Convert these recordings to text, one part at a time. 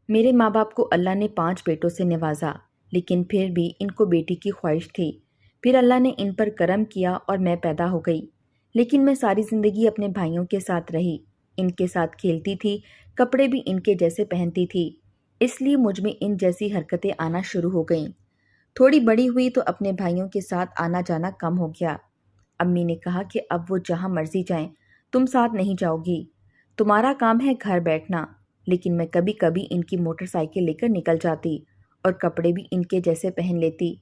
میرے ماں باپ کو اللہ نے 5 بیٹوں سے نوازا، لیکن پھر بھی ان کو بیٹی کی خواہش تھی۔ پھر اللہ نے ان پر کرم کیا اور میں پیدا ہو گئی، لیکن میں ساری زندگی اپنے بھائیوں کے ساتھ رہی، ان کے ساتھ کھیلتی تھی، کپڑے بھی ان کے جیسے پہنتی تھی، اس لیے مجھ میں ان جیسی حرکتیں آنا شروع ہو گئیں۔ تھوڑی بڑی ہوئی تو اپنے بھائیوں کے ساتھ آنا جانا کم ہو گیا۔ امی نے کہا کہ اب وہ جہاں مرضی جائیں، تم ساتھ نہیں جاؤ گی، تمہارا کام ہے گھر بیٹھنا۔ لیکن میں کبھی کبھی ان کی موٹر سائیکل لے کر نکل جاتی اور کپڑے بھی ان کے جیسے پہن لیتی۔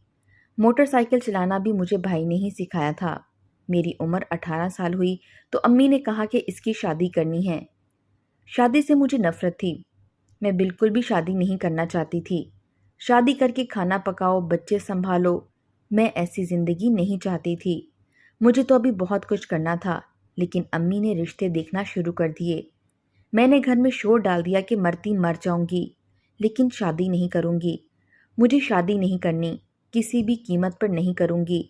موٹر سائیکل چلانا بھی مجھے بھائی نے ہی سکھایا تھا۔ میری عمر 18 سال ہوئی تو امی نے کہا کہ اس کی شادی کرنی ہے۔ شادی سے مجھے نفرت تھی، میں بالکل بھی شادی نہیں کرنا چاہتی تھی۔ شادی کر کے کھانا پکاؤ، بچے سنبھالو، میں ایسی زندگی نہیں چاہتی تھی۔ مجھے تو ابھی بہت کچھ کرنا تھا، لیکن امی نے رشتے دیکھنا شروع کر دیے۔ میں نے گھر میں شور ڈال دیا کہ مرتی مر جاؤں گی، لیکن شادی نہیں کروں گی، مجھے شادی نہیں کرنی، کسی بھی قیمت پر نہیں کروں گی۔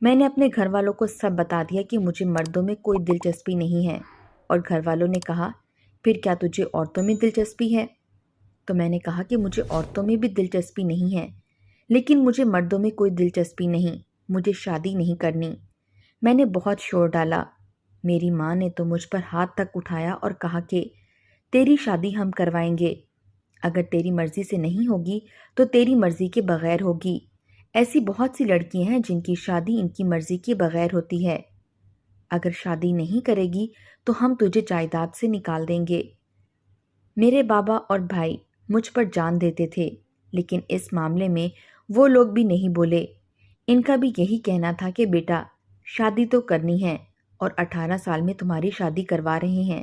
میں نے اپنے گھر والوں کو سب بتا دیا کہ مجھے مردوں میں کوئی دلچسپی نہیں ہے، اور گھر والوں نے کہا پھر کیا تجھے عورتوں میں دلچسپی ہے؟ تو میں نے کہا کہ مجھے عورتوں میں بھی دلچسپی نہیں ہے، لیکن مجھے مردوں میں کوئی دلچسپی نہیں، مجھے شادی نہیں کرنی۔ میں نے بہت شور ڈالا۔ میری ماں نے تو مجھ پر ہاتھ تک اٹھایا اور کہا کہ تیری شادی ہم کروائیں گے، اگر تیری مرضی سے نہیں ہوگی تو تیری مرضی کے بغیر ہوگی۔ ایسی بہت سی لڑکیاں ہیں جن کی شادی ان کی مرضی کے بغیر ہوتی ہے، اگر شادی نہیں کرے گی تو ہم تجھے جائیداد سے نکال دیں گے۔ میرے بابا اور بھائی مجھ پر جان دیتے تھے، لیکن اس معاملے میں وہ لوگ بھی نہیں بولے۔ ان کا بھی یہی کہنا تھا کہ بیٹا شادی تو کرنی ہے، اور 18 سال میں تمہاری شادی کروا رہے ہیں،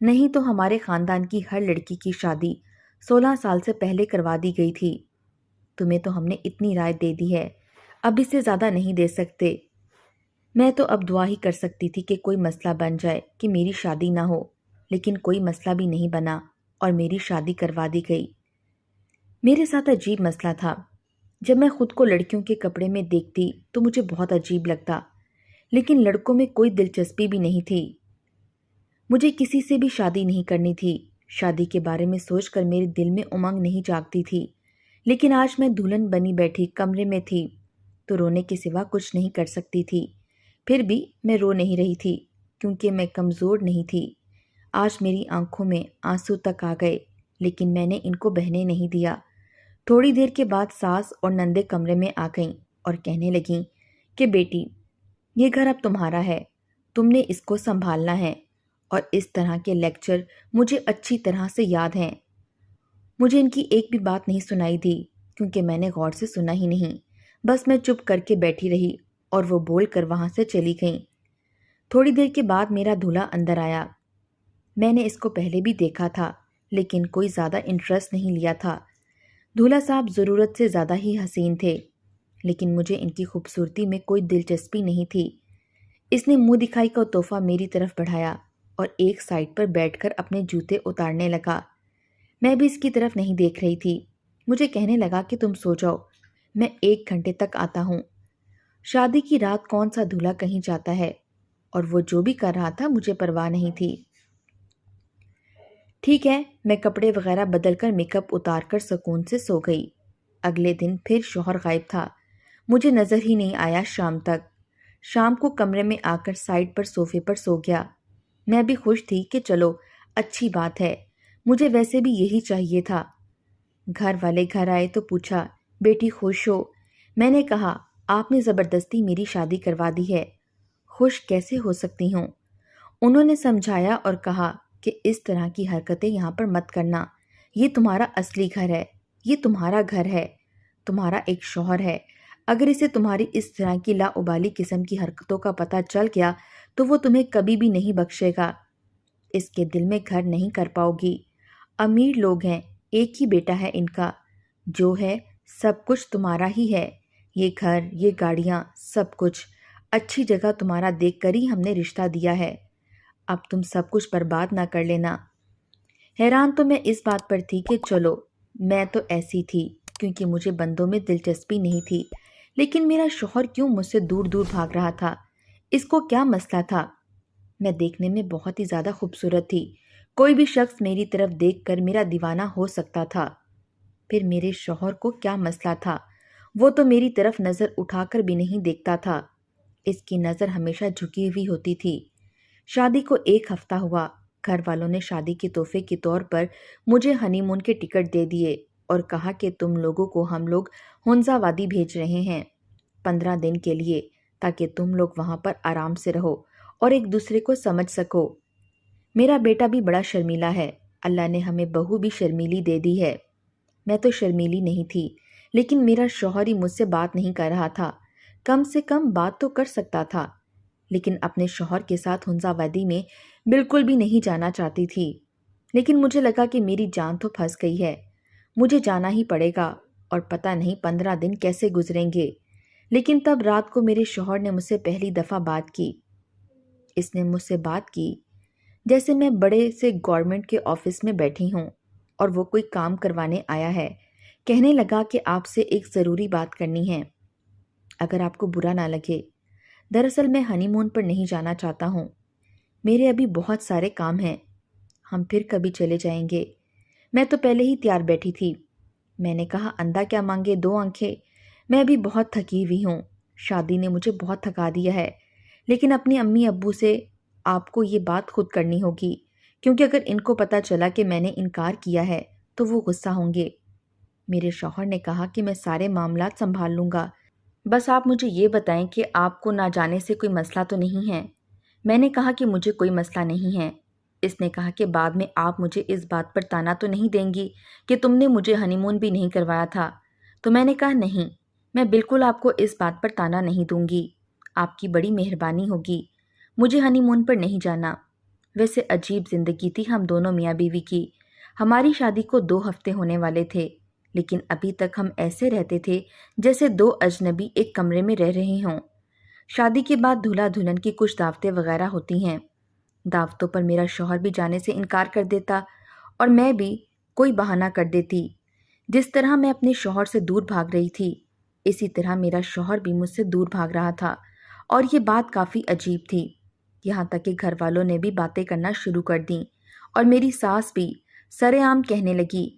نہیں تو ہمارے خاندان کی ہر لڑکی کی شادی 16 سال سے پہلے کروا دی گئی تھی۔ تمہیں تو ہم نے اتنی رائے دے دی ہے، اب اس سے زیادہ نہیں دے سکتے۔ میں تو اب دعا ہی کر سکتی تھی کہ کوئی مسئلہ بن جائے کہ میری شادی نہ ہو، لیکن کوئی مسئلہ بھی نہیں بنا اور میری شادی کروا دی گئی۔ میرے ساتھ عجیب مسئلہ تھا۔ جب میں خود کو لڑکیوں کے کپڑے میں دیکھتی تو مجھے بہت عجیب لگتا، لیکن لڑکوں میں کوئی دلچسپی بھی نہیں تھی۔ مجھے کسی سے بھی شادی نہیں کرنی تھی۔ شادی کے بارے میں سوچ کر میرے دل میں امنگ نہیں جاگتی تھی، لیکن آج میں دلہن بنی بیٹھی کمرے میں تھی تو رونے کے سوا کچھ نہیں کر سکتی تھی۔ پھر بھی میں رو نہیں رہی تھی کیونکہ میں کمزور نہیں تھی۔ آج میری آنکھوں میں آنسو تک آ گئے، لیکن میں نے ان کو بہنے نہیں دیا۔ تھوڑی دیر کے بعد ساس اور نندے کمرے میں آ گئیں اور کہنے لگیں کہ بیٹی یہ گھر اب تمہارا ہے، تم نے اس کو سنبھالنا ہے۔ اور اس طرح کے لیکچر مجھے اچھی طرح سے یاد ہیں۔ مجھے ان کی ایک بھی بات نہیں سنائی دی کیونکہ میں نے غور سے سنا ہی نہیں، بس میں چپ کر کے بیٹھی رہی اور وہ بول کر وہاں سے چلی گئیں۔ تھوڑی دیر کے بعد میرا دولہا اندر آیا۔ میں نے اس کو پہلے بھی دیکھا تھا، لیکن کوئی زیادہ انٹرسٹ نہیں لیا تھا۔ دولہا صاحب ضرورت سے زیادہ ہی حسین تھے، لیکن مجھے ان کی خوبصورتی میں کوئی دلچسپی نہیں تھی۔ اس نے منہ دکھائی کا تحفہ میری طرف بڑھایا اور ایک سائڈ پر بیٹھ کر اپنے جوتے اتارنے لگا۔ میں بھی اس کی طرف نہیں دیکھ رہی تھی۔ مجھے کہنے لگا کہ تم سو جاؤ، میں 1 گھنٹے تک آتا ہوں۔ شادی کی رات کون سا دولہا کہیں جاتا ہے، اور وہ جو بھی کر رہا تھا مجھے پرواہ نہیں تھی۔ ٹھیک ہے، میں کپڑے وغیرہ بدل کر میک اپ اتار کر سکون سے سو گئی۔ اگلے دن پھر شوہر غائب تھا، مجھے نظر ہی نہیں آیا شام تک۔ شام کو کمرے میں آ کر سائڈ پر صوفے پر سو گیا۔ میں بھی خوش تھی کہ چلو اچھی بات ہے، مجھے ویسے بھی یہی چاہیے تھا۔ گھر والے گھر آئے تو پوچھا بیٹی خوش ہو؟ میں نے کہا آپ نے زبردستی میری شادی کروا دی ہے، خوش کیسے ہو سکتی ہوں؟ انہوں نے سمجھایا اور کہا کہ اس طرح کی حرکتیں یہاں پر مت کرنا، یہ تمہارا اصلی گھر ہے، یہ تمہارا گھر ہے، تمہارا ایک شوہر ہے، اگر اسے تمہاری اس طرح کی لاابالی قسم کی حرکتوں کا پتہ چل گیا تو وہ تمہیں کبھی بھی نہیں بخشے گا، اس کے دل میں گھر نہیں کر پاؤ گی۔ امیر لوگ ہیں، ایک ہی بیٹا ہے ان کا، جو ہے سب کچھ تمہارا ہی ہے، یہ گھر، یہ گاڑیاں، سب کچھ اچھی جگہ تمہارا دیکھ کر ہی ہم نے رشتہ دیا ہے، اب تم سب کچھ برباد نہ کر لینا۔ حیران تو میں اس بات پر تھی کہ چلو میں تو ایسی تھی کیونکہ مجھے بندوں میں دلچسپی نہیں تھی، لیکن میرا شوہر کیوں مجھ سے دور دور بھاگ رہا تھا؟ اس کو کیا مسئلہ تھا؟ میں دیکھنے میں بہت ہی زیادہ خوبصورت تھی، کوئی بھی شخص میری طرف دیکھ کر میرا دیوانہ ہو سکتا تھا۔ پھر میرے شوہر کو کیا مسئلہ تھا؟ وہ تو میری طرف نظر اٹھا کر بھی نہیں دیکھتا تھا۔ اس کی نظر ہمیشہ جھکی ہوئی ہوتی تھی۔ شادی کو 1 ہفتہ ہوا۔ گھر والوں نے شادی کے تحفے کے طور پر مجھے ہنی مون کے ٹکٹ دے دیے اور کہا کہ تم لوگوں کو ہم لوگ ہنزا وادی بھیج رہے ہیں 15 دن کے لیے، تاکہ تم لوگ وہاں پر آرام سے رہو اور ایک دوسرے کو سمجھ سکو۔ میرا بیٹا بھی بڑا شرمیلا ہے۔ اللہ نے ہمیں بہو بھی شرمیلی دے دی ہے۔ میں تو شرمیلی نہیں تھی، لیکن میرا شوہر ہی مجھ سے بات نہیں کر رہا تھا۔ کم سے کم بات تو کر سکتا تھا، لیکن اپنے شوہر کے ساتھ ہنزا وادی میں بالکل بھی نہیں جانا چاہتی تھی۔ لیکن مجھے لگا کہ میری جان تو پھنس گئی ہے، مجھے جانا ہی پڑے گا، اور پتہ نہیں 15 دن کیسے گزریں گے۔ لیکن تب رات کو میرے شوہر نے مجھ سے پہلی دفعہ بات کی۔ اس نے مجھ سے بات کی جیسے میں بڑے سے گورنمنٹ کے آفس میں بیٹھی ہوں اور وہ کوئی کام کروانے آیا ہے۔ کہنے لگا کہ آپ سے ایک ضروری بات کرنی ہے، اگر آپ کو برا نہ لگے۔ دراصل میں ہنی مون پر نہیں جانا چاہتا ہوں، میرے ابھی بہت سارے کام ہیں، ہم پھر کبھی چلے جائیں گے۔ میں تو پہلے ہی تیار بیٹھی تھی۔ میں نے کہا اندھا کیا مانگے 2 آنکھیں، میں ابھی بہت تھکی ہوئی ہوں، شادی نے مجھے بہت تھکا دیا ہے، لیکن اپنی امی ابو سے آپ کو یہ بات خود کرنی ہوگی، کیونکہ اگر ان کو پتہ چلا کہ میں نے انکار کیا ہے تو وہ غصہ ہوں گے۔ میرے شوہر نے کہا کہ میں سارے معاملات سنبھال لوں گا، بس آپ مجھے یہ بتائیں کہ آپ کو نہ جانے سے کوئی مسئلہ تو نہیں ہے۔ میں نے کہا کہ مجھے کوئی مسئلہ نہیں ہے۔ اس نے کہا کہ بعد میں آپ مجھے اس بات پر طعنہ تو نہیں دیں گی کہ تم نے مجھے ہنی مون بھی نہیں کروایا تھا؟ تو میں نے کہا نہیں، میں بالکل آپ کو اس بات پر طعنہ نہیں دوں گی، آپ کی بڑی مہربانی ہوگی، مجھے ہنی مون پر نہیں جانا۔ ویسے عجیب زندگی تھی ہم دونوں میاں بیوی کی۔ ہماری شادی کو 2 ہفتے ہونے والے تھے، لیکن ابھی تک ہم ایسے رہتے تھے جیسے 2 اجنبی ایک کمرے میں رہ رہے ہوں۔ شادی کے بعد دولہا دلہن کی کچھ دعوتیں وغیرہ ہوتی ہیں۔ دعوتوں پر میرا شوہر بھی جانے سے انکار کر دیتا اور میں بھی کوئی بہانہ کر دیتی۔ جس طرح میں اپنے شوہر سے دور بھاگ رہی تھی، اسی طرح میرا شوہر بھی مجھ سے دور بھاگ رہا تھا، اور یہ بات کافی عجیب تھی۔ یہاں تک کہ گھر والوں نے بھی باتیں کرنا شروع کر دیں، اور میری ساس بھی سرے عام کہنے لگی۔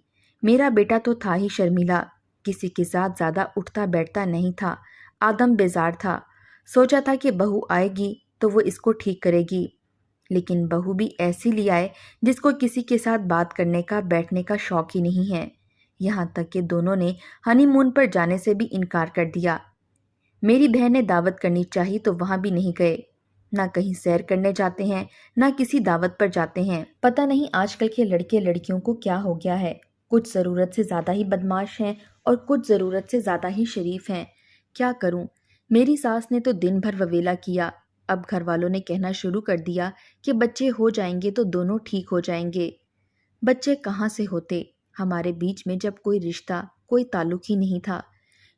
میرا بیٹا تو تھا ہی شرمیلا، کسی کے ساتھ زیادہ اٹھتا بیٹھتا نہیں تھا، آدم بیزار تھا۔ سوچا تھا کہ بہو آئے گی تو وہ اس کو ٹھیک کرے گی، لیکن بہو بھی ایسی لی آئے جس کو کسی کے ساتھ بات کرنے کا بیٹھنے کا شوق ہی نہیں ہے۔ یہاں تک کہ دونوں نے ہنی مون پر جانے سے بھی انکار کر دیا۔ میری بہن نے دعوت کرنی چاہی تو وہاں بھی نہیں گئے، نہ کہیں سیر کرنے جاتے ہیں، نہ کسی دعوت پر جاتے ہیں۔ پتہ نہیں آج کل کے لڑکے لڑکیوں کو کیا ہو گیا ہے، کچھ ضرورت سے زیادہ ہی بدماش ہیں اور کچھ ضرورت سے زیادہ ہی شریف ہیں۔ کیا کروں؟ میری ساس نے تو دن بھر وویلا کیا۔ اب گھر والوں نے کہنا شروع کر دیا کہ بچے ہو جائیں گے تو دونوں ٹھیک ہو جائیں گے۔ بچے کہاں سے ہوتے؟ ہمارے بیچ میں جب کوئی رشتہ، کوئی تعلق ہی نہیں تھا۔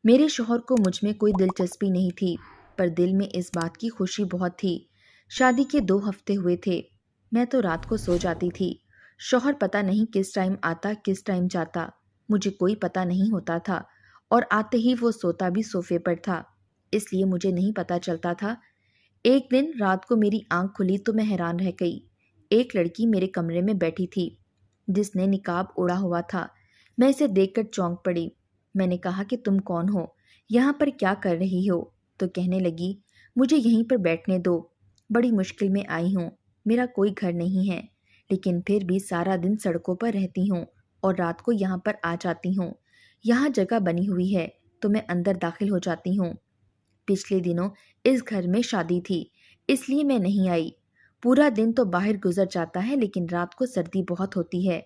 میرے شوہر کو مجھ میں کوئی دلچسپی نہیں تھی، پر دل میں اس بات کی خوشی بہت تھی۔ شادی کے 2 ہفتے ہوئے تھے، میں تو رات کو سو جاتی تھی۔ شوہر پتہ نہیں کس ٹائم آتا کس ٹائم جاتا، مجھے کوئی پتہ نہیں ہوتا تھا، اور آتے ہی وہ سوتا بھی صوفے پر تھا، اس لیے مجھے نہیں پتہ چلتا تھا۔ ایک دن رات کو میری آنکھ کھلی تو میں حیران رہ گئی۔ ایک لڑکی میرے کمرے میں بیٹھی تھی جس نے نقاب اوڑھا ہوا تھا۔ میں اسے دیکھ کر چونک پڑی۔ میں نے کہا کہ تم کون ہو؟ یہاں پر کیا کر رہی ہو؟ تو کہنے لگی مجھے یہیں پر بیٹھنے دو، بڑی مشکل میں آئی ہوں، میرا کوئی گھر نہیں ہے، لیکن پھر بھی سارا دن سڑکوں پر رہتی ہوں اور رات کو یہاں پر آ جاتی ہوں۔ یہاں جگہ بنی ہوئی ہے تو میں اندر داخل ہو جاتی ہوں۔ پچھلے دنوں اس گھر میں شادی تھی، اس لیے میں نہیں آئی۔ پورا دن تو باہر گزر جاتا ہے، لیکن رات کو سردی بہت ہوتی ہے۔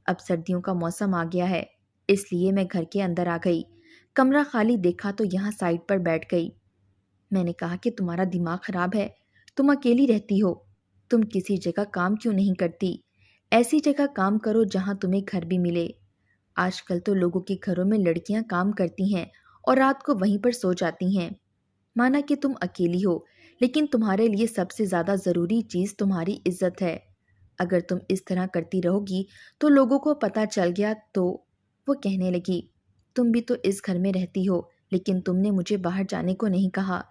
اب سردیوں کا موسم آ گیا ہے، اس لیے میں گھر کے اندر آ گئی۔ کمرہ خالی دیکھا تو یہاں سائڈ پر بیٹھ گئی۔ میں نے کہا کہ تمہارا دماغ خراب ہے، تم اکیلی رہتی ہو، تم کسی جگہ کام کیوں نہیں کرتی؟ ایسی جگہ کام کرو جہاں تمہیں گھر بھی ملے۔ آج کل تو لوگوں کے گھروں میں لڑکیاں کام کرتی ہیں اور رات کو وہیں پر سو جاتی ہیں۔ مانا کہ تم اکیلی ہو، لیکن تمہارے لیے سب سے زیادہ ضروری چیز تمہاری عزت ہے۔ اگر تم اس طرح کرتی رہو گی تو لوگوں کو پتہ چل گیا تو… وہ کہنے لگی تم بھی تو اس گھر میں رہتی ہو، لیکن تم نے مجھے باہر جانے کو نہیں کہا۔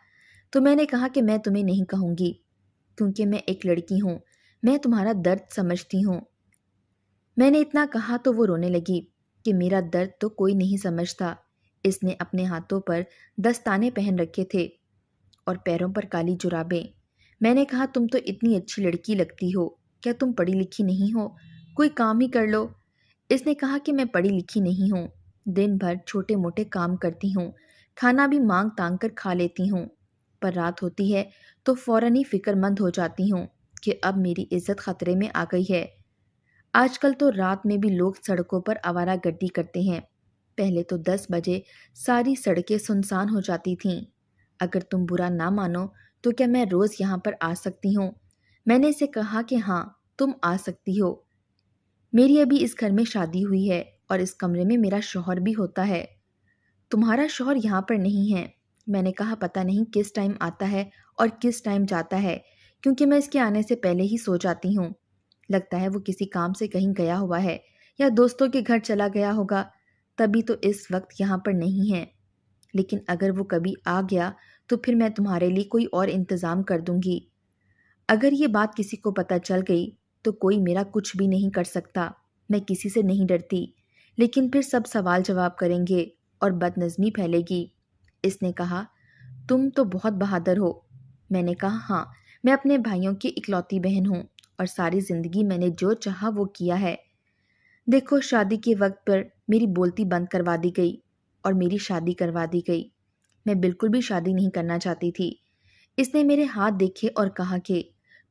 تو میں نے کہا کہ میں تمہیں نہیں کہوں گی، کیونکہ میں ایک لڑکی ہوں، میں تمہارا درد سمجھتی ہوں، میں نے اتنا کہا تو وہ رونے لگی کہ میرا درد تو کوئی نہیں سمجھتا۔ اس نے اپنے ہاتھوں پر دستانے پہن رکھے تھے اور پیروں پر کالی جرابیں۔ میں نے کہا تم تو اتنی اچھی لڑکی لگتی ہو، کیا تم پڑھی لکھی نہیں ہو؟ کوئی کام ہی کر لو۔ اس نے کہا کہ میں پڑھی لکھی نہیں ہوں، دن بھر چھوٹے موٹے کام کرتی ہوں، کھانا بھی مانگ تانگ کر کھا لیتی ہوں، پر رات ہوتی ہے تو فوراً ہی فکر مند ہو جاتی ہوں کہ اب میری عزت خطرے میں آ گئی ہے۔ آج کل تو رات میں بھی لوگ سڑکوں پر آوارہ گردی کرتے ہیں، پہلے تو 10 بجے ساری سڑکیں سنسان ہو جاتی تھیں۔ اگر تم برا نہ مانو تو کیا میں روز یہاں پر آ سکتی ہوں؟ میں نے اسے کہا کہ ہاں تم آ سکتی ہو، میری ابھی اس گھر میں شادی ہوئی ہے اور اس کمرے میں میرا شوہر بھی ہوتا ہے، تمہارا شوہر یہاں پر نہیں ہے۔ میں نے کہا پتہ نہیں کس ٹائم آتا ہے اور کس ٹائم جاتا ہے، کیونکہ میں اس کے آنے سے پہلے ہی سو جاتی ہوں۔ لگتا ہے وہ کسی کام سے کہیں گیا ہوا ہے یا دوستوں کے گھر چلا گیا ہوگا، تبھی تو اس وقت یہاں پر نہیں ہے۔ لیکن اگر وہ کبھی آ گیا تو پھر میں تمہارے لیے کوئی اور انتظام کر دوں گی۔ اگر یہ بات کسی کو پتہ چل گئی تو کوئی میرا کچھ بھی نہیں کر سکتا، میں کسی سے نہیں ڈرتی، لیکن پھر سب سوال جواب کریں گے اور بد نظمی پھیلے گی۔ اس نے کہا تم تو بہت بہادر ہو۔ میں نے کہا ہاں، میں اپنے بھائیوں کی اکلوتی بہن ہوں اور ساری زندگی میں نے جو چاہا وہ کیا ہے۔ دیکھو شادی کے وقت پر میری بولتی بند کروا دی گئی اور میری شادی کروا دی گئی۔ میں بالکل بھی شادی نہیں کرنا چاہتی تھی۔ اس نے میرے ہاتھ دیکھے اور کہا کہ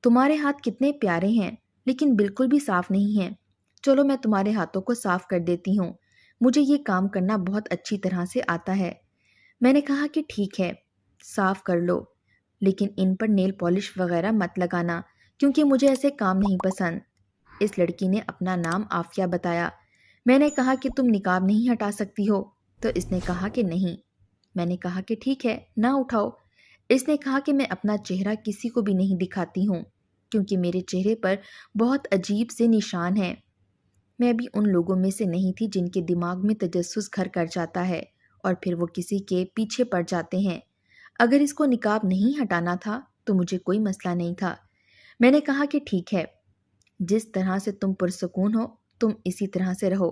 تمہارے ہاتھ کتنے پیارے ہیں لیکن بالکل بھی صاف نہیں ہیں، چلو میں تمہارے ہاتھوں کو صاف کر دیتی ہوں، مجھے یہ کام کرنا بہت اچھی طرح سے آتا ہے۔ میں نے کہا کہ ٹھیک ہے صاف کر لو، لیکن ان پر نیل پالش وغیرہ مت لگانا کیونکہ مجھے ایسے کام نہیں پسند۔ اس لڑکی نے اپنا نام عافیہ بتایا۔ میں نے کہا کہ تم نقاب نہیں ہٹا سکتی ہو؟ تو اس نے کہا کہ نہیں۔ میں نے کہا کہ ٹھیک ہے نہ اٹھاؤ۔ اس نے کہا کہ میں اپنا چہرہ کسی کو بھی نہیں دکھاتی ہوں کیونکہ میرے چہرے پر بہت عجیب سے نشان ہیں۔ میں بھی ان لوگوں میں سے نہیں تھی جن کے دماغ میں تجسس گھر کر جاتا ہے اور پھر وہ کسی کے پیچھے پڑ جاتے ہیں۔ اگر اس کو نقاب نہیں ہٹانا تھا تو مجھے کوئی مسئلہ نہیں تھا۔ میں نے کہا کہ ٹھیک ہے، جس طرح سے تم پرسکون ہو تم اسی طرح سے رہو۔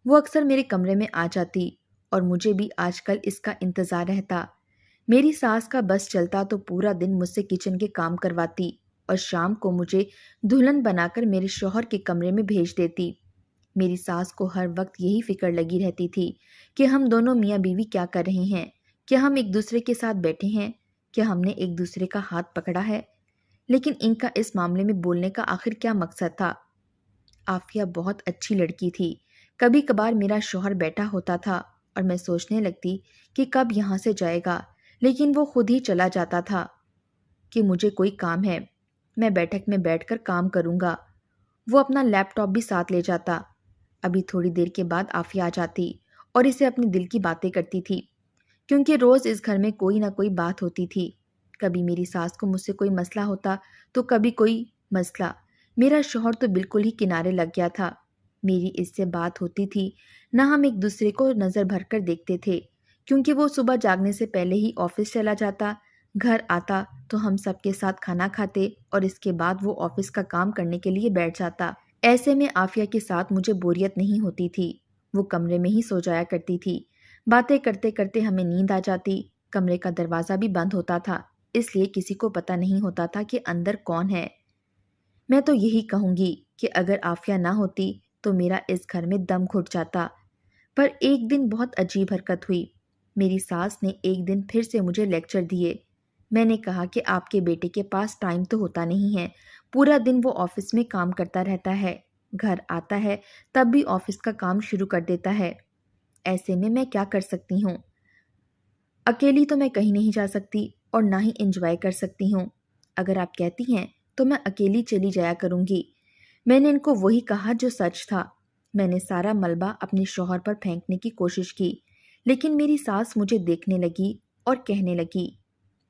وہ اکثر میرے کمرے میں آ جاتی اور مجھے بھی آج کل اس کا انتظار رہتا۔ میری ساس کا بس چلتا تو پورا دن مجھ سے کچن کے کام کرواتی اور شام کو مجھے دلہن بنا کر میرے شوہر کے کمرے میں بھیج دیتی۔ میری ساس کو ہر وقت یہی فکر لگی رہتی تھی کہ ہم دونوں میاں بیوی کیا کر رہے ہیں، کیا ہم ایک دوسرے کے ساتھ بیٹھے ہیں، کیا ہم نے ایک دوسرے کا ہاتھ پکڑا ہے۔ لیکن ان کا اس معاملے میں بولنے کا آخر کیا مقصد تھا؟ عافیہ بہت اچھی لڑکی تھی۔ کبھی کبھار میرا شوہر بیٹھا ہوتا تھا اور میں سوچنے لگتی کہ کب یہاں سے جائے گا، لیکن وہ خود ہی چلا جاتا تھا کہ مجھے کوئی کام ہے، میں بیٹھک میں بیٹھ کر کام کروں گا۔ وہ اپنا لیپ ٹاپ بھی ساتھ لے جاتا۔ ابھی تھوڑی دیر کے بعد عافیہ آ جاتی اور اسے اپنے دل کی باتیں کرتی تھی، کیونکہ روز اس گھر میں کوئی نہ کوئی بات ہوتی تھی۔ کبھی میری ساس کو مجھ سے کوئی مسئلہ ہوتا تو کبھی کوئی مسئلہ۔ میرا شوہر تو بالکل ہی کنارے لگ گیا تھا۔ میری اس سے بات ہوتی تھی نہ ہم ایک دوسرے کو نظر بھر کر دیکھتے تھے، کیونکہ وہ صبح جاگنے سے پہلے ہی آفس چلا جاتا، گھر آتا تو ہم سب کے ساتھ کھانا کھاتے اور اس کے بعد وہ آفس کا کام کرنے کے لیے بیٹھ جاتا۔ ایسے میں عافیہ کے ساتھ مجھے بوریت نہیں ہوتی تھی، وہ کمرے میں ہی سو جایا کرتی تھی۔ باتیں کرتے کرتے ہمیں نیند آ جاتی، کمرے کا دروازہ بھی بند ہوتا تھا، اس لیے کسی کو پتہ نہیں ہوتا تھا کہ اندر کون ہے۔ میں تو یہی کہوں گی کہ اگر عافیہ نہ ہوتی تو میرا اس گھر میں دم گھٹ جاتا۔ پر ایک دن بہت عجیب حرکت ہوئی۔ میری ساس نے ایک دن پھر سے مجھے لیکچر دیے۔ میں نے کہا کہ آپ کے بیٹے کے پاس ٹائم تو ہوتا نہیں ہے، پورا دن وہ آفس میں کام کرتا رہتا ہے، گھر آتا ہے تب بھی آفس کا کام شروع کر دیتا ہے، ایسے میں کیا کر سکتی ہوں؟ اکیلی تو میں کہیں نہیں جا سکتی اور نہ ہی انجوائے کر سکتی ہوں۔ اگر آپ کہتی ہیں تو میں اکیلی چلی جایا کروں گی۔ میں نے ان کو وہی کہا جو سچ تھا۔ میں نے سارا ملبہ اپنے شوہر پر پھینکنے کی کوشش کی، لیکن میری ساس مجھے دیکھنے لگی اور کہنے لگی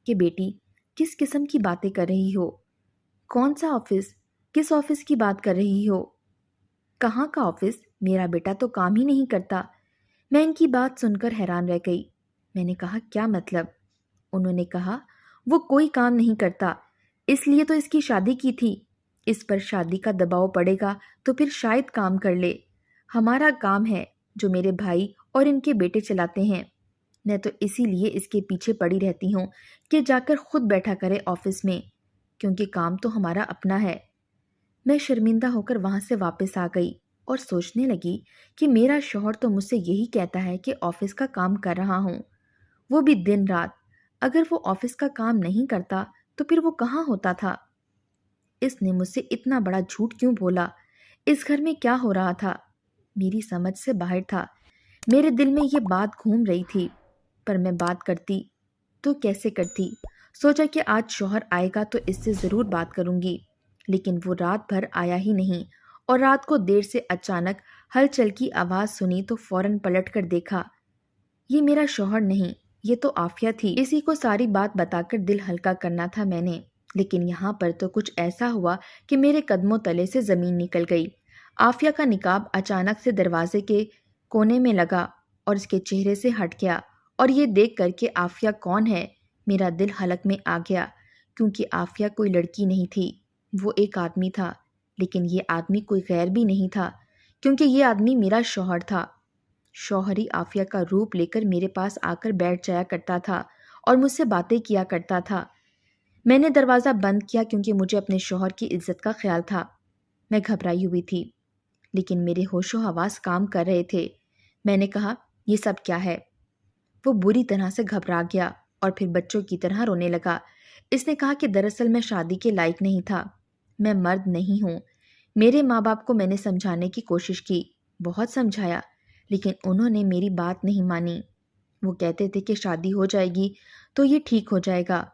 کہ بیٹی کس قسم کی باتیں کر رہی ہو؟ کون سا آفس؟ کس آفس کی بات کر رہی ہو؟ کہاں کا آفس؟ میرا بیٹا تو کام ہی نہیں کرتا۔ میں ان کی بات سن کر حیران رہ گئی۔ میں نے کہا کیا مطلب؟ انہوں نے کہا وہ کوئی کام نہیں کرتا، اس لیے تو اس کی شادی کی تھی۔ اس پر شادی کا دباؤ پڑے گا تو پھر شاید کام کر لے۔ ہمارا کام ہے جو میرے بھائی اور ان کے بیٹے چلاتے ہیں۔ میں تو اسی لیے اس کے پیچھے پڑی رہتی ہوں کہ جا کر خود بیٹھا کرے آفس میں، کیونکہ کام تو ہمارا اپنا ہے۔ میں شرمندہ ہو کر وہاں سے واپس آ گئی اور سوچنے لگی کہ میرا شوہر تو مجھ سے یہی کہتا ہے کہ آفس کا کام کر رہا ہوں، وہ بھی دن رات۔ اگر وہ آفس کا کام نہیں کرتا تو پھر وہ کہاں ہوتا تھا؟ اس نے مجھ سے اتنا بڑا جھوٹ کیوں بولا؟ اس گھر میں کیا ہو رہا تھا؟ میری سمجھ سے باہر تھا۔ میرے دل میں یہ بات گھوم رہی تھی، پر میں بات کرتی تو کیسے کرتی؟ سوچا کہ آج شوہر آئے گا تو اس سے ضرور بات کروں گی، لیکن وہ رات بھر آیا ہی نہیں، اور رات کو دیر سے اچانک ہلچل کی آواز سنی تو فوراً پلٹ کر دیکھا۔ یہ میرا شوہر نہیں، یہ تو عافیہ تھی۔ اسی کو ساری بات بتا کر دل ہلکا کرنا تھا میں نے، لیکن یہاں پر تو کچھ ایسا ہوا کہ میرے قدموں تلے سے زمین نکل گئی۔ عافیہ کا نقاب اچانک سے دروازے کے کونے میں لگا اور اس کے چہرے سے ہٹ گیا، اور یہ دیکھ کر کہ عافیہ کون ہے میرا دل حلق میں آ گیا، کیونکہ عافیہ کوئی لڑکی نہیں تھی، وہ ایک آدمی تھا۔ لیکن یہ آدمی کوئی غیر بھی نہیں تھا، کیونکہ یہ آدمی میرا شوہر تھا۔ شوہر ہی عافیہ کا روپ لے کر میرے پاس آ کر بیٹھ جایا کرتا تھا اور مجھ سے باتیں کیا کرتا تھا۔ میں نے دروازہ بند کیا کیونکہ مجھے اپنے شوہر کی عزت کا خیال تھا۔ میں گھبرائی ہوئی تھی، لیکن میرے ہوش و حواس کام کر رہے تھے۔ میں نے کہا، یہ سب کیا ہے؟ وہ بری طرح سے گھبرا گیا اور پھر بچوں کی طرح رونے لگا۔ اس نے کہا کہ دراصل میں شادی کے لائق نہیں تھا، میں مرد نہیں ہوں۔ میرے ماں باپ کو میں نے سمجھانے کی کوشش کی، بہت سمجھایا، لیکن انہوں نے میری بات نہیں مانی۔ وہ کہتے تھے کہ شادی ہو جائے گی تو یہ ٹھیک ہو جائے گا۔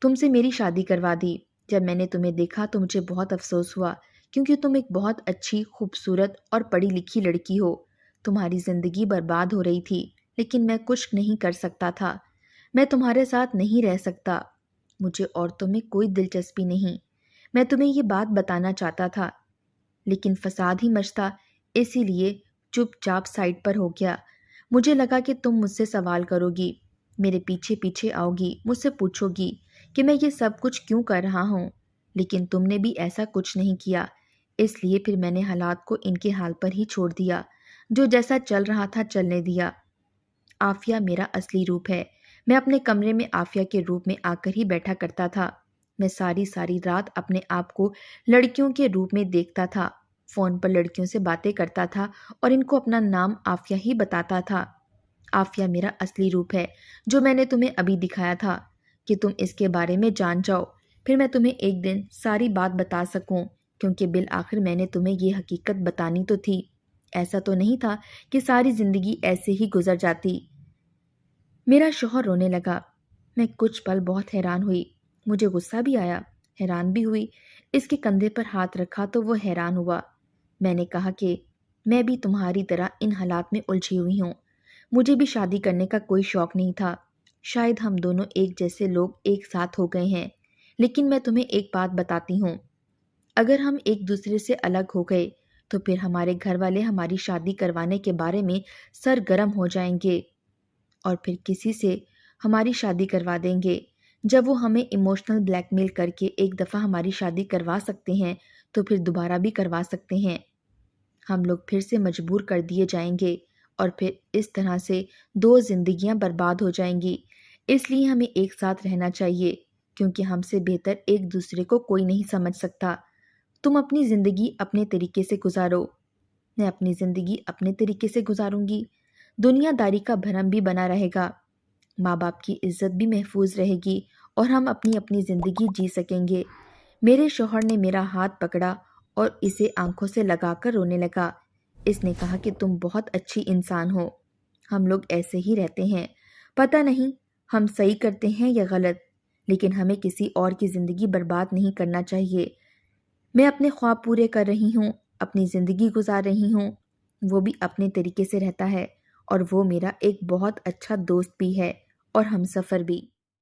تم سے میری شادی کروا دی۔ جب میں نے تمہیں دیکھا تو مجھے بہت افسوس ہوا، کیونکہ تم ایک بہت اچھی، خوبصورت اور پڑھی لکھی لڑکی ہو۔ تمہاری زندگی برباد ہو رہی تھی، لیکن میں کچھ نہیں کر سکتا تھا۔ میں تمہارے ساتھ نہیں رہ سکتا۔ مجھے عورتوں میں کوئی دلچسپی نہیں۔ میں تمہیں یہ بات بتانا چاہتا تھا، لیکن فساد ہی مچتا، اسی لیے چپ چاپ سائڈ پر ہو گیا۔ مجھے لگا کہ تم مجھ سے سوال کرو گی، میرے پیچھے پیچھے آؤ گی، مجھ سے پوچھو گی کہ میں یہ سب کچھ کیوں کر رہا ہوں، لیکن تم نے بھی ایسا کچھ نہیں کیا۔ اس لیے پھر میں نے حالات کو ان کے حال پر ہی چھوڑ دیا، جو جیسا چل رہا تھا چلنے دیا۔ عافیہ میرا اصلی روپ ہے۔ میں اپنے کمرے میں عافیہ کے روپ میں آ کر ہی بیٹھا کرتا تھا۔ میں ساری رات اپنے آپ کو لڑکیوں کے روپ میں دیکھتا تھا، فون پر لڑکیوں سے باتیں کرتا تھا اور ان کو اپنا نام عافیہ ہی بتاتا تھا۔ عافیہ میرا اصلی روپ ہے، جو میں نے تمہیں ابھی دکھایا تھا، کہ تم اس کے بارے میں جان جاؤ، پھر میں تمہیں ایک دن ساری بات بتا سکوں، کیونکہ بالآخر میں نے تمہیں یہ حقیقت بتانی تو تھی۔ ایسا تو نہیں تھا کہ ساری زندگی ایسے ہی گزر جاتی۔ میرا شوہر رونے لگا۔ میں کچھ پل بہت حیران ہوئی، مجھے غصہ بھی آیا، حیران بھی ہوئی۔ اس کے کندھے پر ہاتھ رکھا تو وہ حیران ہوا۔ میں نے کہا کہ میں بھی تمہاری طرح ان حالات میں الجھی ہوئی ہوں۔ مجھے بھی شادی کرنے کا کوئی شوق نہیں تھا۔ شاید ہم دونوں ایک جیسے لوگ ایک ساتھ ہو گئے ہیں، لیکن میں تمہیں ایک بات بتاتی ہوں، اگر ہم ایک دوسرے سے الگ ہو گئے تو پھر ہمارے گھر والے ہماری شادی کروانے کے بارے میں سرگرم ہو جائیں گے، اور پھر کسی سے ہماری شادی کروا دیں گے۔ جب وہ ہمیں ایموشنل بلیک میل کر کے ایک دفعہ ہماری شادی کروا سکتے ہیں تو پھر دوبارہ بھی کروا سکتے ہیں۔ ہم لوگ پھر سے مجبور کر دیے جائیں گے، اور پھر اس طرح سے 2 زندگیاں برباد ہو جائیں گی۔ اس لیے ہمیں ایک ساتھ رہنا چاہیے، کیونکہ ہم سے بہتر ایک دوسرے کو کوئی نہیں سمجھ سکتا۔ تم اپنی زندگی اپنے طریقے سے گزارو، میں اپنی زندگی اپنے طریقے سے گزاروں گی۔ دنیا داری کا بھرم بھی بنا رہے گا، ماں باپ کی عزت بھی محفوظ رہے گی، اور ہم اپنی زندگی جی سکیں گے۔ میرے شوہر نے میرا ہاتھ پکڑا اور اسے آنکھوں سے لگا کر رونے لگا۔ اس نے کہا کہ تم بہت اچھی انسان ہو، ہم لوگ ایسے ہی رہتے ہیں، پتہ نہیں ہم صحیح کرتے ہیں یا غلط، لیکن ہمیں کسی اور کی زندگی برباد نہیں کرنا چاہیے۔ میں اپنے خواب پورے کر رہی ہوں، اپنی زندگی گزار رہی ہوں، وہ بھی اپنے طریقے سے رہتا ہے، اور وہ میرا ایک بہت اچھا دوست بھی ہے اور ہم سفر بھی۔